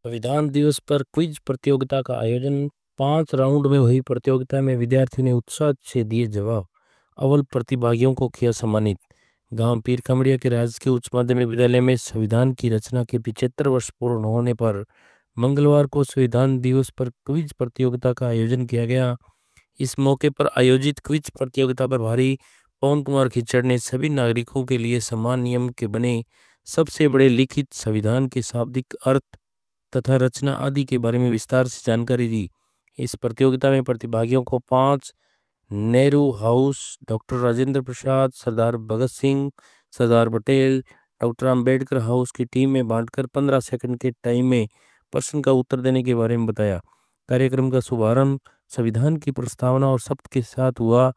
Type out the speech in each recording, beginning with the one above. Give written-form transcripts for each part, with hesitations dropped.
संविधान दिवस पर क्विज प्रतियोगिता का आयोजन। 5 राउंड में हुई प्रतियोगिता में विद्यार्थियों ने उत्साह से दिए जवाब। अव्वल प्रतिभागियों को किया सम्मानित। गांव पीर खमड़िया के राजकीय उच्च माध्यमिक विद्यालय में संविधान की रचना के 75 वर्ष पूर्ण होने पर मंगलवार को संविधान दिवस पर क्विज प्रतियोगिता का आयोजन किया गया। इस मौके पर आयोजित क्विज प्रतियोगिता पर भारी पवन कुमार खिच्चर ने सभी नागरिकों के लिए समान नियम के बने सबसे बड़े लिखित संविधान के शाब्दिक अर्थ तथा रचना आदि के बारे में विस्तार से जानकारी दी। इस प्रतियोगिता में प्रतिभागियों को 5 नेहरू हाउस, डॉक्टर राजेंद्र प्रसाद, सरदार भगत सिंह, सरदार पटेल, डॉक्टर अंबेडकर हाउस की टीम में बांटकर 15 सेकंड के टाइम में प्रश्न का उत्तर देने के बारे में बताया। कार्यक्रम का शुभारंभ संविधान की प्रस्तावना और शपथ के साथ हुआ।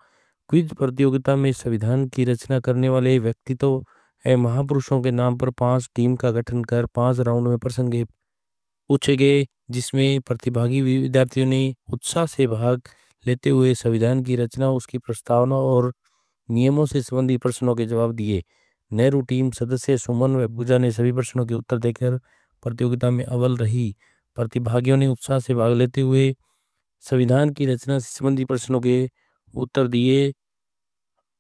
क्विज प्रतियोगिता में संविधान की रचना करने वाले व्यक्तित्व एवं महापुरुषों के नाम पर 5 टीम का गठन कर 5 राउंड में प्रश्न पूछे गए, जिसमें प्रतिभागी विद्यार्थियों ने उत्साह से भाग लेते हुए संविधान की रचना, उसकी प्रस्तावना और नियमों से संबंधित प्रश्नों के जवाब दिए। नेहरू टीम सदस्य सुमन व पूजा ने सभी प्रश्नों के उत्तर देकर प्रतियोगिता में अव्वल रही। प्रतिभागियों ने उत्साह से भाग लेते हुए संविधान की रचना से संबंधित प्रश्नों के उत्तर दिए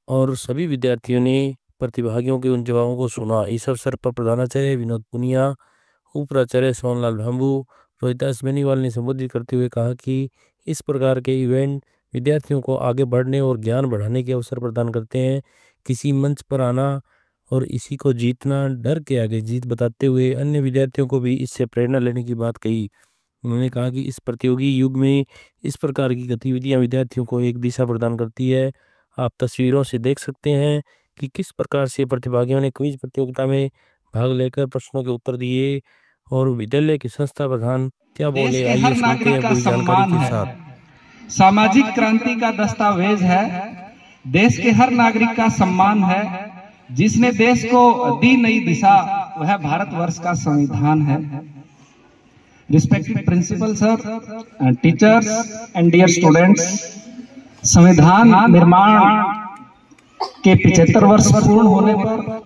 और सभी विद्यार्थियों ने प्रतिभागियों के उन जवाबों को सुना। इस अवसर पर प्रधानाचार्य विनोद पुनिया, उपराचार्य सोनलाल भांबू, रोहितास बेनीवाल ने संबोधित करते हुए कहा कि इस प्रकार के इवेंट विद्यार्थियों को आगे बढ़ने और ज्ञान बढ़ाने के अवसर प्रदान करते हैं। किसी मंच पर आना और इसी को जीतना डर के आगे जीत बताते हुए अन्य विद्यार्थियों को भी इससे प्रेरणा लेने की बात कही। उन्होंने कहा कि इस प्रतियोगी युग में इस प्रकार की गतिविधियां विद्यार्थियों को एक दिशा प्रदान करती है। आप तस्वीरों से देख सकते हैं कि किस प्रकार से प्रतिभागियों ने क्विज प्रतियोगिता में भाग लेकर प्रश्नों के उत्तर दिए और विद्यालय के संस्था प्रधान क्या देश बोले, के आइए हर सुनते नागरिक हैं का पूरी जानकारी सम्मान के है, साथ। सामाजिक क्रांति का दस्तावेज है। देश के हर नागरिक का सम्मान है। जिसने देश को दी नई दिशा वह भारतवर्ष का संविधान है। Respected principal sir, teachers and dear students, संविधान निर्माण के 75 वर्ष पूर्ण होने पर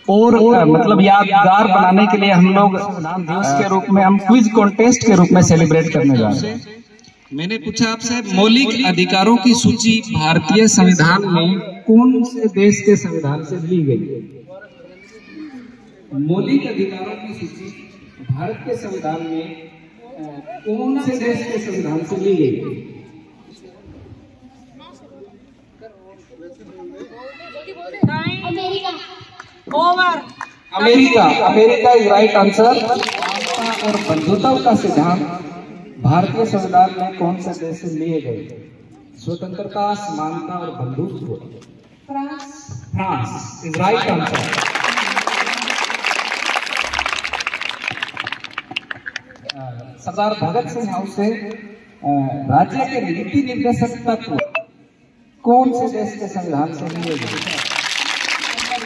और मतलब यादगार बनाने के लिए हम लोग संविधान दिवस के रूप में हम क्विज कॉन्टेस्ट के रूप में सेलिब्रेट करने जा रहे हैं। मैंने पूछा आपसे, मौलिक अधिकारों की सूची भारतीय संविधान में कौन से देश के संविधान से ली गई? मौलिक अधिकारों की सूची भारत के संविधान में कौन से देश के संविधान से ली गई? America. America is right answer. समानता और बंधुता का सिद्धांत भारतीय संविधान में कौन से देश से लिए गए? स्वतंत्रता, समानता और बंधुत्व। France is right answer. Sardar Bhagat Singh house से राज्य के नीति निर्देशक तत्व कौन से देश के संविधान से लिए गए?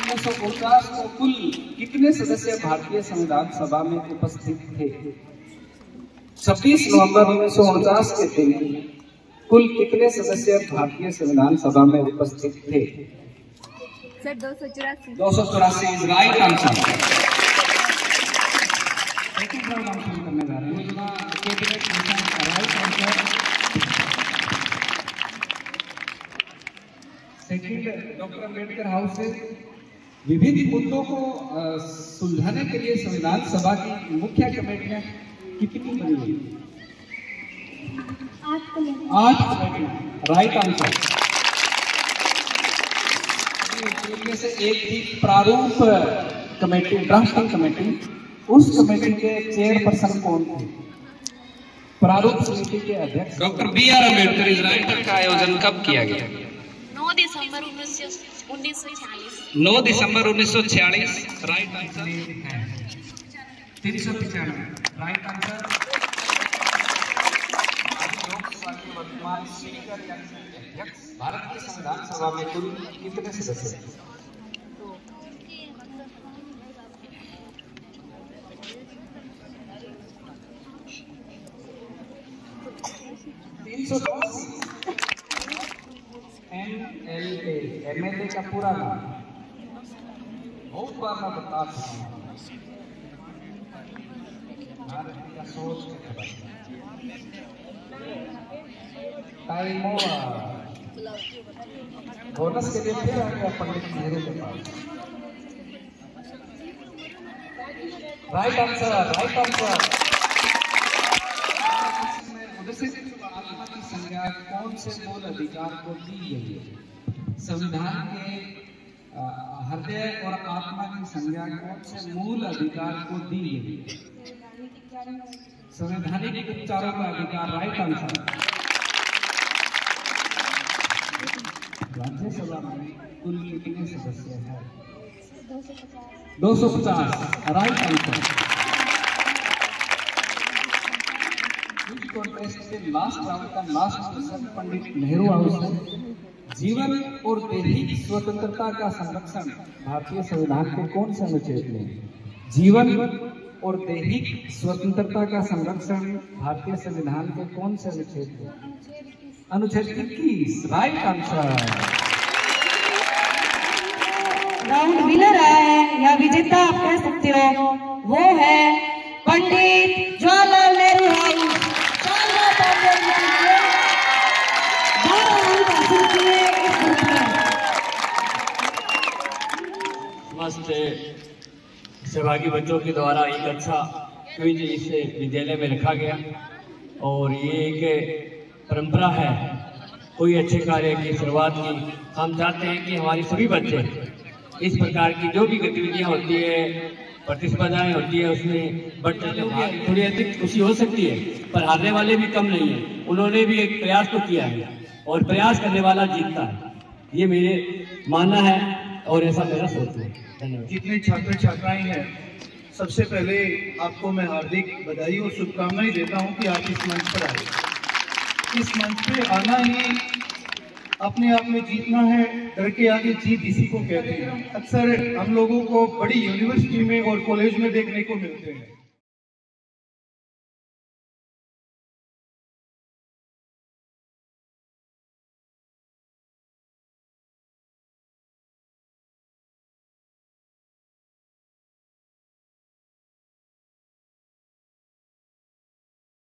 1949 को कुल कितने सदस्य भारतीय संविधान सभा में उपस्थित थे? 26 नवंबर 1949 के दिन कुल कितने सदस्य भारतीय संविधान सभा में उपस्थित थे? Sir 284। 284 is right answer. Second round हम शुरू करने जा रहे हैं। Cabinet mission right answer. Second, doctor Ambedkar house से विभिन्न मुद्दों को सुलझाने के लिए संविधान सभा की मुख्य कमेटियां कितनी बनी हुई? 8 कमेटियां। Right answer. इनमें से एक थी प्रारूप कमेटी, ड्राफ्टिंग कमेटी। उस कमेटी के चेयरपर्सन कौन थे? प्रारूप समिति के अध्यक्ष डॉक्टर बी.आर. अम्बेडकर। इस राइट का आयोजन कब किया गया? 9 दिसंबर 1946। 9 दिसंबर 1946 राइट आंसर है। 395 राइट आंसर। लोकसभा के वर्तमान स्पीकर यानी अध्यक्ष भारत की संविधान सभा में कुल कितने सदस्य हैं? 310। MLA का पूरा नाम बहुत बार मैं बता चुका हूँ। भारत का सोच के खबर। टाइम बोनस के लिए फिर आ गया पंडित नेहरू के पास। Right answer, right answer. आत्मा की संज्ञा कौन से मूल अधिकार को दी गई है? संविधान के हृदय और आत्मा की संज्ञा कौन से मूल अधिकार को दी गई है? संवैधानिक उपचारों का अधिकार। Right answer. राज्यसभा में कुल कितने सदस्य हैं? 250। Right answer. कॉन्टेस्ट के लास्ट राउंड का last question Pandit Nehru house है। जीवन और दैहिक स्वतंत्रता का संरक्षण भारतीय संविधान के कौन से अनुच्छेद में? जीवन और दैहिक स्वतंत्रता का संरक्षण भारतीय संविधान के कौन से अनुच्छेद में? अनुच्छेद 21। Right answer. राउंड विनर है या विजेता आप कह सकते हो, वो है पंडित जवाहरलाल नेहरू हाउस। समस्त सहभागी बच्चों के द्वारा एक अच्छा क्विज इस विद्यालय में रखा गया और ये एक परंपरा है कोई अच्छे कार्य की शुरुआत की। हम चाहते हैं कि हमारे सभी बच्चे इस प्रकार की जो भी गतिविधियां होती है, प्रतिस्पर्धाएं होती है, उसमें बढ़ थोड़ी अधिक खुशी हो सकती है, पर हारने वाले भी कम नहीं है। उन्होंने भी एक प्रयास तो किया है और प्रयास करने वाला जीतता है, ये मेरे मानना है और ऐसा मेरा सोच है। धन्यवाद। जितने छात्र छात्राएं हैं, सबसे पहले आपको मैं हार्दिक बधाई और शुभकामनाएं देता हूं कि आप इस मंच पर आए। इस मंच पे आना ही अपने आप में जीतना है। डर के आगे जीत इसी को कहते हैं। अक्सर हम लोगों को बड़ी यूनिवर्सिटी में और कॉलेज में देखने को मिलते हैं।